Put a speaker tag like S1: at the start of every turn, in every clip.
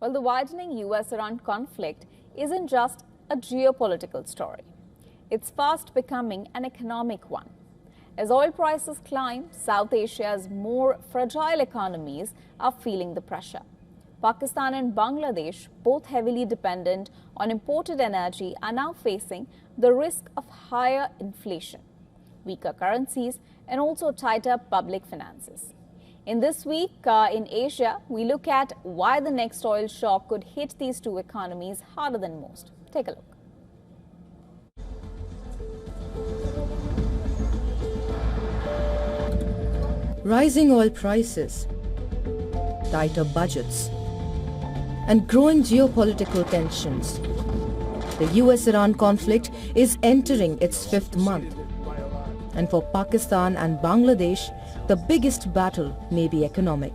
S1: Well, the widening US-Iran conflict isn't just a geopolitical story. It's fast becoming an economic one. As oil prices climb, South Asia's more fragile economies are feeling the pressure. Pakistan and Bangladesh, both heavily dependent on imported energy, are now facing the risk of higher inflation, weaker currencies, and also tighter public finances. In this week in Asia, we look at why the next oil shock could hit these two economies harder than most. Take a look.
S2: Rising oil prices, tighter budgets, and growing geopolitical tensions. The US-Iran conflict is entering its fifth month. And for Pakistan and Bangladesh, the biggest battle may be economic.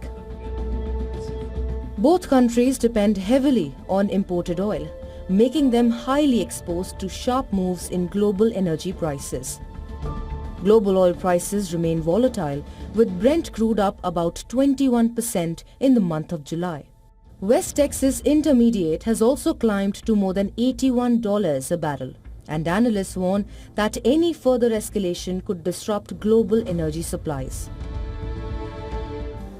S2: Both countries depend heavily on imported oil, making them highly exposed to sharp moves in global energy prices. Global oil prices remain volatile, with Brent crude up about 21% in the month of July. West Texas Intermediate has also climbed to more than $81 a barrel, and analysts warn that any further escalation could disrupt global energy supplies.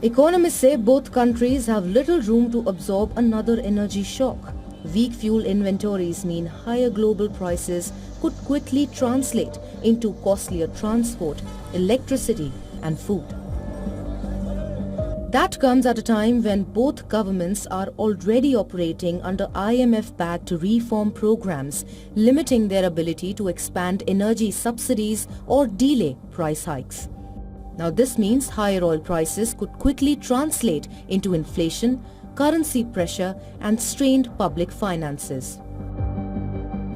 S2: Economists say both countries have little room to absorb another energy shock. Weak fuel inventories mean higher global prices could quickly translate into costlier transport, electricity, and food. That comes at a time when both governments are already operating under IMF-backed reform programs, limiting their ability to expand energy subsidies or delay price hikes. Now this means higher oil prices could quickly translate into inflation, currency pressure, and strained public finances.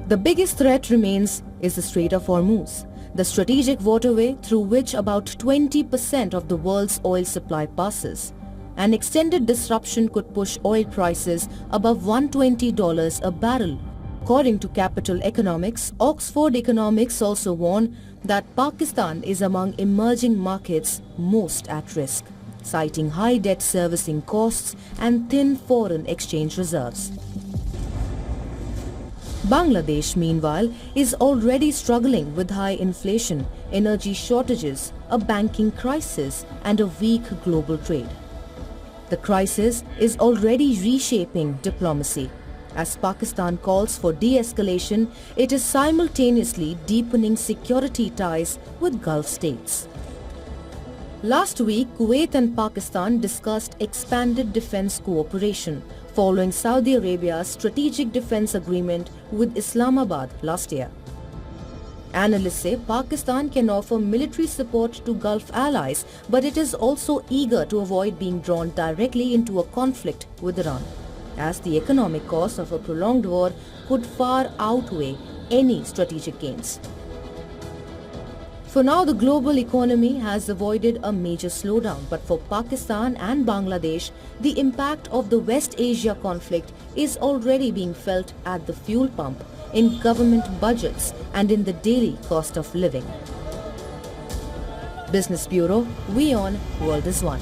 S2: The biggest threat remains is the Strait of Hormuz, the strategic waterway through which about 20% of the world's oil supply passes. An extended disruption could push oil prices above $120 a barrel. According to Capital Economics, Oxford Economics also warn that Pakistan is among emerging markets most at risk, citing high debt servicing costs and thin foreign exchange reserves. Bangladesh, meanwhile, is already struggling with high inflation, energy shortages, a banking crisis, and a weak global trade. The crisis is already reshaping diplomacy. As Pakistan calls for de-escalation, it is simultaneously deepening security ties with Gulf states. Last week, Kuwait and Pakistan discussed expanded defense cooperation following Saudi Arabia's strategic defense agreement with Islamabad last year. Analysts say Pakistan can offer military support to Gulf allies, but it is also eager to avoid being drawn directly into a conflict with Iran, as the economic cost of a prolonged war could far outweigh any strategic gains. For now, the global economy has avoided a major slowdown, but for Pakistan and Bangladesh, the impact of the West Asia conflict is already being felt at the fuel pump, in government budgets, and in the daily cost of living. Business Bureau, WION World is One.